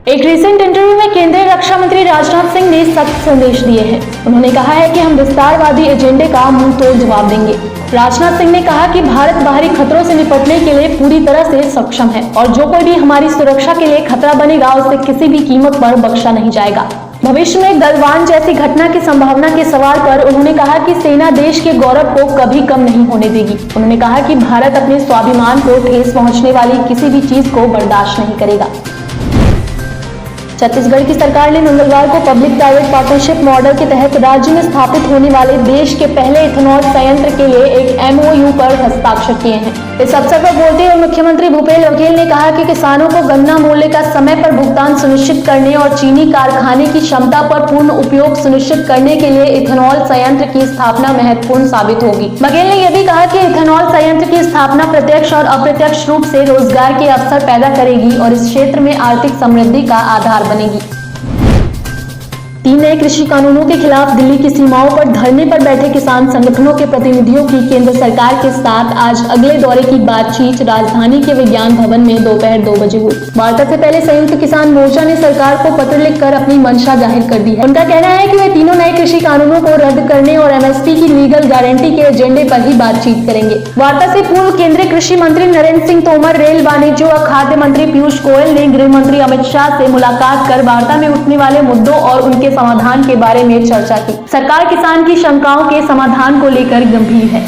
एक recent interview में केंद्रीय रक्षा मंत्री राजनाथ सिंह ने सख्त संदेश दिए हैं। उन्होंने कहा है कि हम विस्तारवादी एजेंडे का मुंह तोड़ जवाब देंगे। राजनाथ सिंह ने कहा कि भारत बाहरी खतरों से निपटने के लिए पूरी तरह से सक्षम है और जो कोई भी हमारी सुरक्षा के लिए खतरा बनेगा उसे किसी भी कीमत पर बख्शा नहीं जाएगा। भविष्य में गलवान जैसी घटना की संभावना के सवाल पर उन्होंने कहा कि सेना देश के गौरव को कभी कम नहीं होने देगी। उन्होंने कहा कि भारत अपने स्वाभिमान को ठेस पहुंचने वाली किसी भी चीज को बर्दाश्त नहीं करेगा। छत्तीसगढ़ की सरकार ने मंगलवार को पब्लिक प्राइवेट पार्टनरशिप मॉडल के तहत राज्य में स्थापित होने वाले देश के पहले इथेनॉल संयंत्र के लिए एक MOU पर हस्ताक्षर किए हैं। इस अवसर पर बोलते हुए मुख्यमंत्री भूपेश बघेल ने कहा कि किसानों को गन्ना मूल्य का समय पर भुगतान सुनिश्चित करने और चीनी कारखाने की क्षमता पर पूर्ण उपयोग सुनिश्चित करने के लिए इथेनॉल संयंत्र की स्थापना महत्वपूर्ण साबित होगी। बघेल ने यह भी कहा कि इथेनॉल संयंत्र की स्थापना प्रत्यक्ष और अप्रत्यक्ष रूप से रोजगार के अवसर पैदा करेगी और इस क्षेत्र में आर्थिक समृद्धि का आधार बनेगी। 3 नए कृषि कानूनों के खिलाफ दिल्ली की सीमाओं पर धरने पर बैठे किसान संगठनों के प्रतिनिधियों की केंद्र सरकार के साथ आज अगले दौरे की बातचीत राजधानी के विज्ञान भवन में दोपहर 2 बजे हुई। वार्ता से पहले संयुक्त किसान मोर्चा ने सरकार को पत्र लिखकर अपनी मंशा जाहिर कर दी है। उनका कहना है कि वे तीनों नए कृषि कानूनों को रद्द करने और MSP की लीगल गारंटी के एजेंडे पर ही बातचीत करेंगे। वार्ता से पूर्व केंद्रीय कृषि मंत्री नरेंद्र सिंह तोमर, रेल, वाणिज्य और खाद्य मंत्री पीयूष गोयल ने गृह मंत्री अमित शाह से मुलाकात कर वार्ता में उठने वाले मुद्दों और उनके समाधान के बारे में चर्चा की। सरकार किसान की शंकाओं के समाधान को लेकर गंभीर है।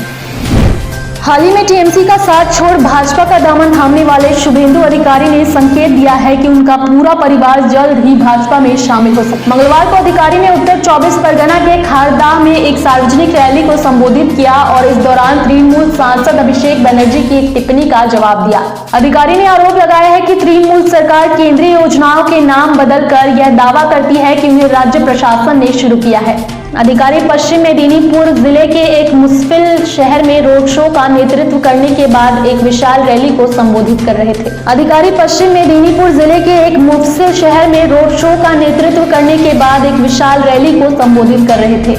हाल ही में TMC का साथ छोड़ भाजपा का दामन थामने वाले शुभेंदु अधिकारी ने संकेत दिया है कि उनका पूरा परिवार जल्द ही भाजपा में शामिल हो सकता है। मंगलवार को अधिकारी ने उत्तर 24 परगना के खारदाह में एक सार्वजनिक रैली को संबोधित किया और इस दौरान तृणमूल सांसद अभिषेक बनर्जी की एक टिप्पणी का जवाब दिया। अधिकारी ने आरोप लगाया है कि तृणमूल सरकार केंद्रीय योजनाओं के नाम बदलकर यह दावा करती है कि उन्हें राज्य प्रशासन ने शुरू किया है। अधिकारी पश्चिम मेदिनीपुर जिले के एक मुस्फिल शहर में रोड शो का नेतृत्व करने के बाद एक विशाल रैली को संबोधित कर रहे थे। अधिकारी पश्चिम मेदिनीपुर जिले के एक मुफस्सिल शहर में रोड शो का नेतृत्व करने के बाद एक विशाल रैली को संबोधित कर रहे थे।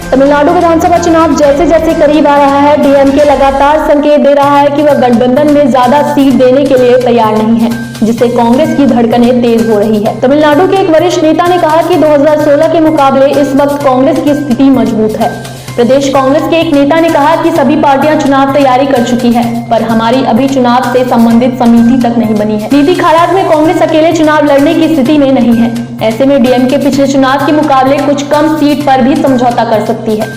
तमिलनाडु विधानसभा चुनाव जैसे जैसे करीब आ रहा है, DMK लगातार संकेत दे रहा है कि वह गठबंधन में ज्यादा सीट देने के लिए तैयार नहीं है, जिससे कांग्रेस की धड़कनें तेज हो रही है। तमिलनाडु के एक वरिष्ठ नेता ने कहा कि 2016 के मुकाबले इस वक्त कांग्रेस की स्थिति मजबूत है। प्रदेश कांग्रेस के एक नेता ने कहा कि सभी पार्टियां चुनाव तैयारी कर चुकी है, पर हमारी अभी चुनाव से संबंधित समिति तक नहीं बनी है। नीति हालात में कांग्रेस अकेले चुनाव लड़ने की स्थिति में नहीं है। ऐसे में DMK पिछले चुनाव के मुकाबले कुछ कम सीट पर भी समझौता कर सकती है।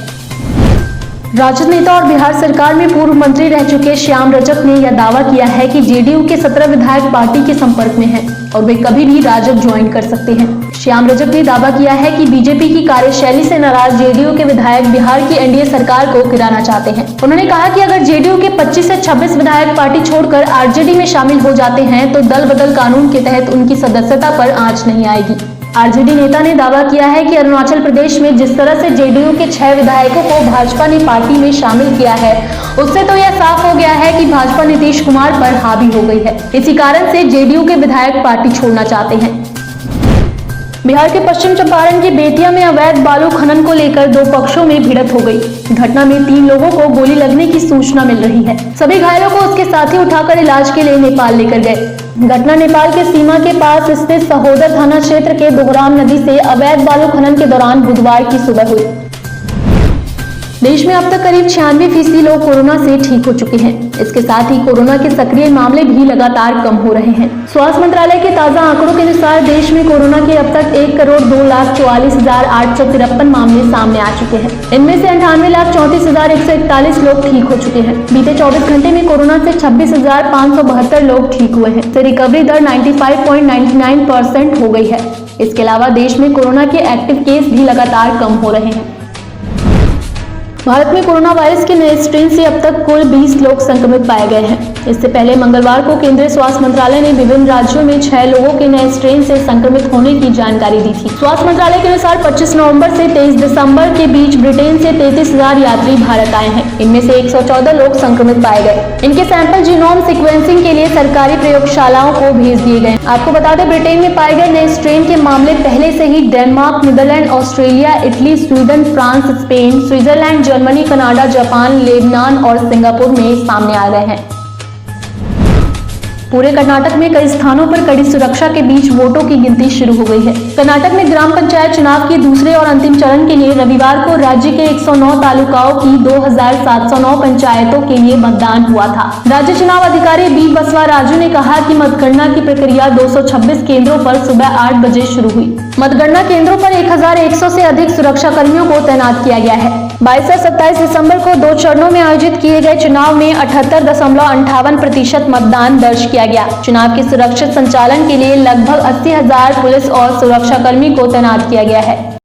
राजद नेता और बिहार सरकार में पूर्व मंत्री रह चुके श्याम रजक ने यह दावा किया है कि JDU के 17 विधायक पार्टी के संपर्क में हैं और वे कभी भी राजद ज्वाइन कर सकते हैं। श्याम रजक ने दावा किया है कि बीजेपी की कार्यशैली से नाराज JDU के विधायक बिहार की NDA सरकार को गिराना चाहते हैं। उन्होंने कहा कि अगर JDU के 25 से 26 विधायक पार्टी छोड़कर RJD में शामिल हो जाते हैं तो दल बदल कानून के तहत उनकी सदस्यता पर आंच नहीं आएगी। RJD नेता ने दावा किया है कि अरुणाचल प्रदेश में जिस तरह से JDU के 6 विधायकों को भाजपा ने पार्टी में शामिल किया है, उससे तो यह साफ हो गया है कि भाजपा नीतीश कुमार पर हावी हो गई है। इसी कारण से JDU के विधायक पार्टी छोड़ना चाहते हैं। बिहार के पश्चिम चंपारण के बेतिया में अवैध बालू खनन को लेकर 2 पक्षों में भिड़ंत हो गई। घटना में 3 लोगों को गोली लगने की सूचना मिल रही है। सभी घायलों को उसके साथी उठाकर इलाज के लिए नेपाल लेकर गए। घटना नेपाल के सीमा के पास स्थित सहोदर थाना क्षेत्र के दोहराम नदी से अवैध बालू खनन के दौरान बुधवार की सुबह हुई। देश में अब तक करीब 96% लोग कोरोना से ठीक हो चुके हैं। इसके साथ ही कोरोना के सक्रिय मामले भी लगातार कम हो रहे हैं। स्वास्थ्य मंत्रालय के ताजा आंकड़ों के अनुसार देश में कोरोना के अब तक 1,02,44,853 मामले सामने आ चुके हैं। इनमें से 98,34,141 लोग ठीक हो चुके हैं। बीते 24 घंटे में कोरोना से 26,572 लोग ठीक हुए हैं। तो रिकवरी दर 95.99% हो गई है। इसके अलावा देश में कोरोना के एक्टिव केस भी लगातार कम हो रहे हैं। भारत में कोरोना वायरस के नए स्ट्रेन से अब तक कुल 20 लोग संक्रमित पाए गए हैं। इससे पहले मंगलवार को केंद्रीय स्वास्थ्य मंत्रालय ने विभिन्न राज्यों में 6 लोगों के नए स्ट्रेन से संक्रमित होने की जानकारी दी थी। स्वास्थ्य मंत्रालय के अनुसार 25 नवंबर से 23 दिसंबर के बीच ब्रिटेन से 33,000 यात्री भारत आए हैं। इनमें से 114 लोग संक्रमित पाए गए। इनके सैंपल जीनोम सिक्वेंसिंग के लिए सरकारी प्रयोगशालाओं को भेज दिए गए। आपको बता दें, ब्रिटेन में पाए गए नए स्ट्रेन के मामले पहले से ही Denmark, Netherlands, Australia, Italy, Sweden, France, Spain, Switzerland, Germany, Canada, Japan, Lebanon और सिंगापुर में सामने आ गए हैं। पूरे कर्नाटक में कई स्थानों पर कड़ी सुरक्षा के बीच वोटों की गिनती शुरू हो गई है। कर्नाटक में ग्राम पंचायत चुनाव के दूसरे और अंतिम चरण के लिए रविवार को राज्य के 109 तालुकाओं की 2709 पंचायतों के लिए मतदान हुआ था। राज्य चुनाव अधिकारी बी बसवा राजू ने कहा कि मतगणना की प्रक्रिया 226 केंद्रों पर सुबह 8 बजे शुरू हुई। मतगणना केंद्रों पर 1100 से अधिक सुरक्षा कर्मियों को तैनात किया गया है। 22 और 27 दिसंबर को 2 चरणों में आयोजित किए गए चुनाव में 78.58% मतदान दर्ज किया गया। चुनाव के सुरक्षित संचालन के लिए लगभग 80,000 पुलिस और सुरक्षा कर्मी को तैनात किया गया है।